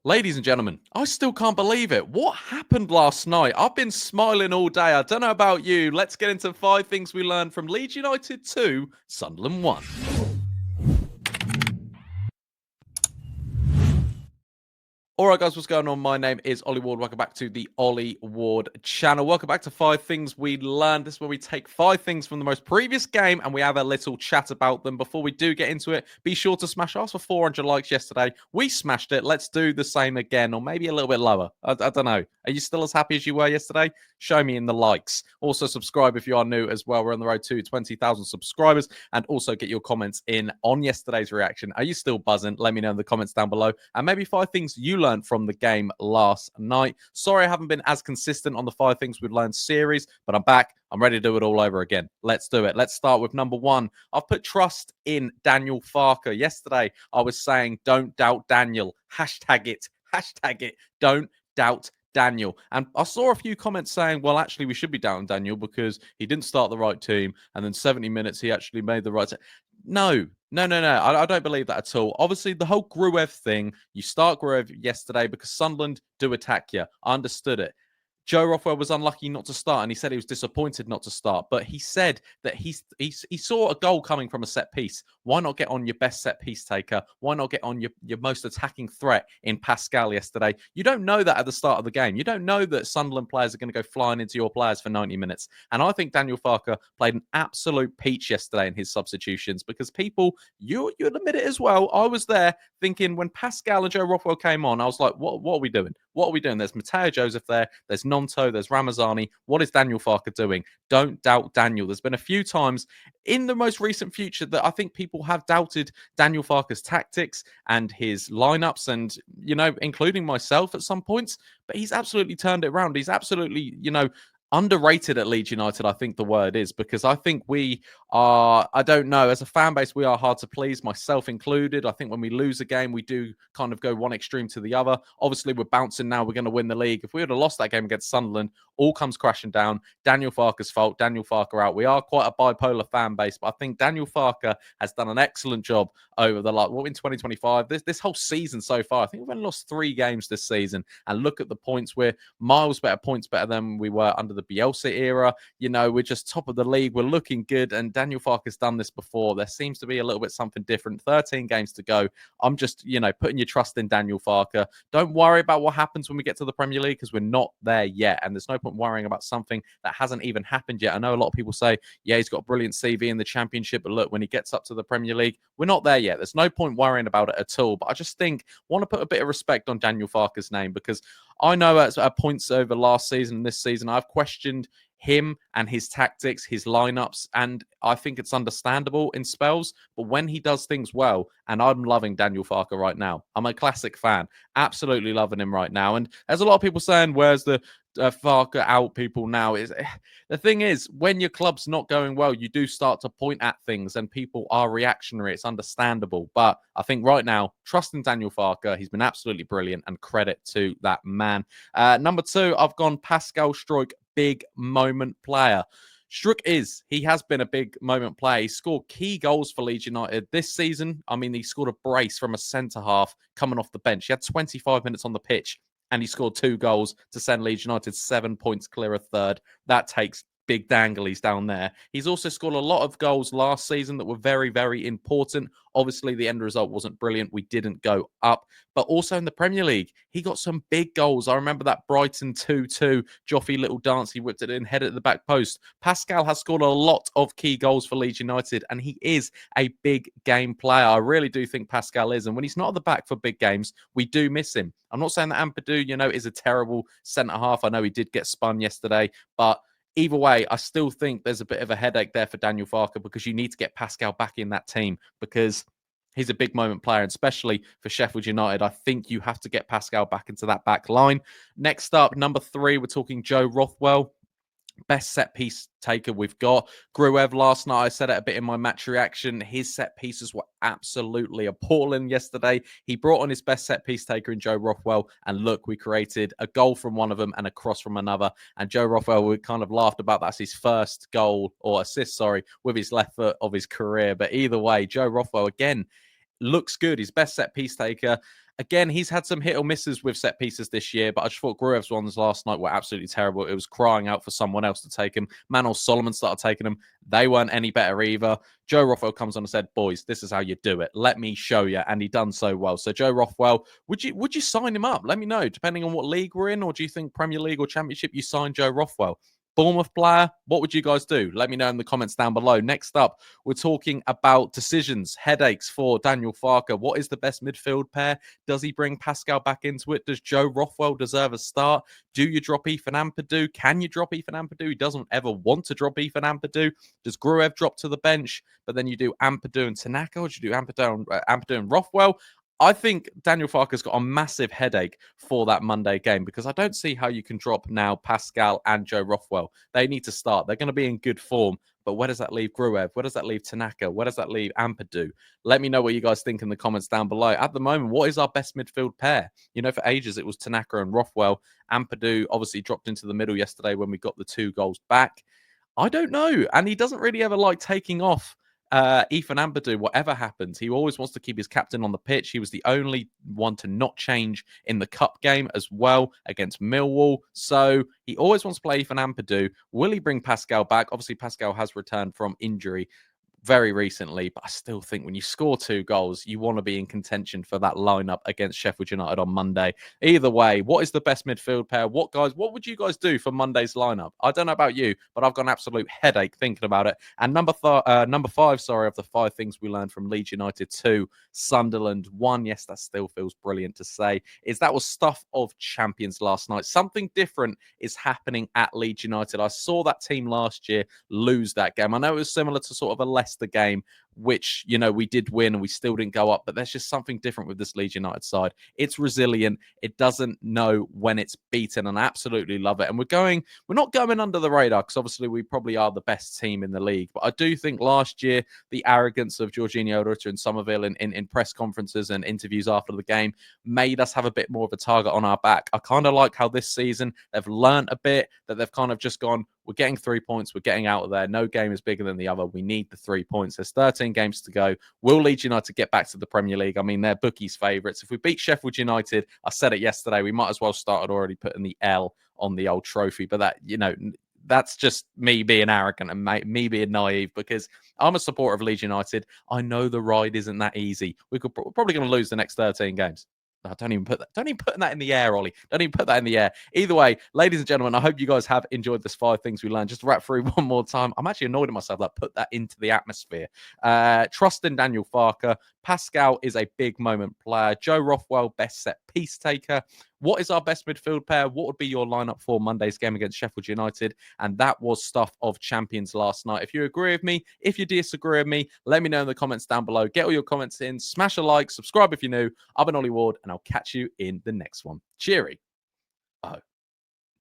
Ladies and gentlemen, I still can't believe it. What happened last night? I've been smiling all day. I don't know about you. Let's get into 5 things we learned from Leeds United 2, Sunderland 1. All right, guys, what's going on? My name is Ollie Ward. Welcome back to the Ollie Ward channel. Welcome back to 5 things we learned. This is where we take 5 things from the most previous game and we have a little chat about them. Before we do get into it, be sure to smash us for 400 likes yesterday. We smashed it. Let's do the same again, or maybe a little bit lower. I don't know. Are you still as happy as you were yesterday? Show me in the likes. Also, subscribe if you are new as well. We're on the road to 20,000 subscribers. And also get your comments in on yesterday's reaction. Are you still buzzing? Let me know in the comments down below. And maybe 5 things you learned from the game last night. Sorry I haven't been as consistent on the 5 things we've learned series, but I'm back. I'm ready to do it all over again. Let's do it. Let's start with number 1. I've put trust in Daniel Farke. Yesterday, I was saying, don't doubt Daniel. Hashtag it. Hashtag it. Don't doubt Daniel. And I saw a few comments saying, well, actually, we should be doubting Daniel because he didn't start the right team. And then 70 minutes, he actually made the right team. No. I don't believe that at all. Obviously, the whole Gruev thing, you start Gruev yesterday because Sunderland do attack you. I understood it. Joe Rothwell was unlucky not to start, and he said he was disappointed not to start. But he said that he saw a goal coming from a set piece. Why not get on your best set piece taker? Why not get on your most attacking threat in Pascal yesterday? You don't know that at the start of the game. You don't know that Sunderland players are going to go flying into your players for 90 minutes. And I think Daniel Farke played an absolute peach yesterday in his substitutions because people, you'll admit it as well. I was there thinking when Pascal and Joe Rothwell came on, I was like, what are we doing? What are we doing? There's Mateo Joseph there. There's Nonto. There's Ramazani. What is Daniel Farke doing? Don't doubt Daniel. There's been a few times in the most recent future that I think people have doubted Daniel Farke's tactics and his lineups and, including myself at some points. But he's absolutely turned it around. He's absolutely, underrated at Leeds United, I think the word is, because I think we are, I don't know, as a fan base, we are hard to please, myself included. I think when we lose a game, we do kind of go one extreme to the other. Obviously, we're bouncing now. We're going to win the league. If we would have lost that game against Sunderland, all comes crashing down. Daniel Farke's fault. Daniel Farke out. We are quite a bipolar fan base, but I think Daniel Farke has done an excellent job over the in 2025. This whole season so far, I think we've only lost 3 games this season. And look at the points. We're miles better, points better than we were under the Bielsa era. We're just top of the league. We're looking good. And Daniel Farke has done this before. There seems to be a little bit something different. 13 games to go. I'm just, putting your trust in Daniel Farke. Don't worry about what happens when we get to the Premier League because we're not there yet. And there's no point worrying about something that hasn't even happened yet. I know a lot of people say, yeah, he's got a brilliant CV in the Championship, but look, when he gets up to the Premier League, we're not there yet. There's no point worrying about it at all. But I just want to put a bit of respect on Daniel Farke's name because I know at points over last season and this season, I've questioned him and his tactics, his lineups, and I think it's understandable in spells. But when he does things well, and I'm loving Daniel Farke right now, I'm a classic fan, absolutely loving him right now. And there's a lot of people saying, "Where's the Farke out people now?" The thing is, when your club's not going well, you do start to point at things, and people are reactionary. It's understandable, but I think right now, trust in Daniel Farke. He's been absolutely brilliant, and credit to that man. Number 2, I've gone Pascal Struijk. Big moment player. Struijk he has been a big moment player. He scored key goals for Leeds United this season. I mean, he scored a brace from a centre-half coming off the bench. He had 25 minutes on the pitch and he scored 2 goals to send Leeds United 7 points clear of third. That takes big danglies down there. He's also scored a lot of goals last season that were very, very important. Obviously, the end result wasn't brilliant. We didn't go up. But also in the Premier League, he got some big goals. I remember that Brighton 2-2, Joffy little dance. He whipped it in, headed at the back post. Pascal has scored a lot of key goals for Leeds United, and he is a big game player. I really do think Pascal is. And when he's not at the back for big games, we do miss him. I'm not saying that Ampadu, is a terrible centre-half. I know he did get spun yesterday, but either way, I still think there's a bit of a headache there for Daniel Farke because you need to get Pascal back in that team because he's a big moment player, and especially for Sheffield United. I think you have to get Pascal back into that back line. Next up, number 3, we're talking Joe Rothwell. Best set piece taker we've got. Gruev last night, I said it a bit in my match reaction. His set pieces were absolutely appalling yesterday. He brought on his best set piece taker in Joe Rothwell. And look, we created a goal from one of them and a cross from another. And Joe Rothwell, we kind of laughed about that's his first goal or assist, with his left foot of his career. But either way, Joe Rothwell, again, looks good. His best set piece taker. Again, he's had some hit or misses with set pieces this year, but I just thought Gruev's ones last night were absolutely terrible. It was crying out for someone else to take him. Manor Solomon started taking them. They weren't any better either. Joe Rothwell comes on and said, boys, this is how you do it. Let me show you. And he done so well. So Joe Rothwell, would you sign him up? Let me know, depending on what league we're in, or do you think Premier League or Championship, you sign Joe Rothwell? Bournemouth player, what would you guys do? Let me know in the comments down below. Next up, we're talking about decisions, headaches for Daniel Farke. What is the best midfield pair? Does he bring Pascal back into it? Does Joe Rothwell deserve a start? Do you drop Ethan Ampadu? Can you drop Ethan Ampadu? He doesn't ever want to drop Ethan Ampadu. Does Gruev drop to the bench? But then you do Ampadu and Tanaka, or do you do Ampadu and Rothwell? I think Daniel Farke's got a massive headache for that Monday game, because I don't see how you can drop now Pascal and Joe Rothwell. They need to start. They're going to be in good form. But where does that leave Gruev? Where does that leave Tanaka? Where does that leave Ampadu? Let me know what you guys think in the comments down below. At the moment, what is our best midfield pair? You know, for ages, it was Tanaka and Rothwell. Ampadu obviously dropped into the middle yesterday when we got the 2 goals back. I don't know. And he doesn't really ever like taking off Ethan Ampadu, whatever happens. He always wants to keep his captain on the pitch. He was the only one to not change in the cup game as well against Millwall. So he always wants to play Ethan Ampadu. Will he bring Pascal back? Obviously, Pascal has returned from injury very recently, but I still think when you score 2 goals, you want to be in contention for that lineup against Sheffield United on Monday. Either way, what is the best midfield pair? What would you guys do for Monday's lineup? I don't know about you, but I've got an absolute headache thinking about it. And number 5, of the 5 things we learned from Leeds United 2, Sunderland 1. Yes, that still feels brilliant to say. Is that was stuff of champions last night. Something different is happening at Leeds United. I saw that team last year lose that game. I know it was similar to sort of a Leicester game, which, you know, we did win and we still didn't go up, but there's just something different with this Leeds United side. It's resilient. It doesn't know when it's beaten, and I absolutely love it. And we're not going under the radar, because obviously we probably are the best team in the league. But I do think last year, the arrogance of Jorginho Rutter and Somerville in press conferences and interviews after the game made us have a bit more of a target on our back. I kind of like how this season they've learned a bit, that they've kind of just gone, we're getting 3 points. We're getting out of there. No game is bigger than the other. We need the 3 points. There's 13 games to go. Will Leeds United get back to the Premier League? I mean, they're bookies' favourites. If we beat Sheffield United, I said it yesterday, we might as well started already putting the L on the old trophy. But that, you know, that's just me being arrogant and me being naive, because I'm a supporter of Leeds United. I know the ride isn't that easy. We're probably going to lose the next 13 games. Don't even put that in the air, Ollie. Don't even put that in the air. Either way, ladies and gentlemen, I hope you guys have enjoyed this 5 things we learned. Just to wrap through one more time. I'm actually annoyed at myself that I put that into the atmosphere. Trust in Daniel Farke. Pascal is a big moment player. Joe Rothwell, best set piece taker. What is our best midfield pair? What would be your lineup for Monday's game against Sheffield United? And that was stuff of champions last night. If you agree with me, if you disagree with me, let me know in the comments down below. Get all your comments in, smash a like, subscribe if you're new. I've been Ollie Ward, and I'll catch you in the next one. Cheery. Oh.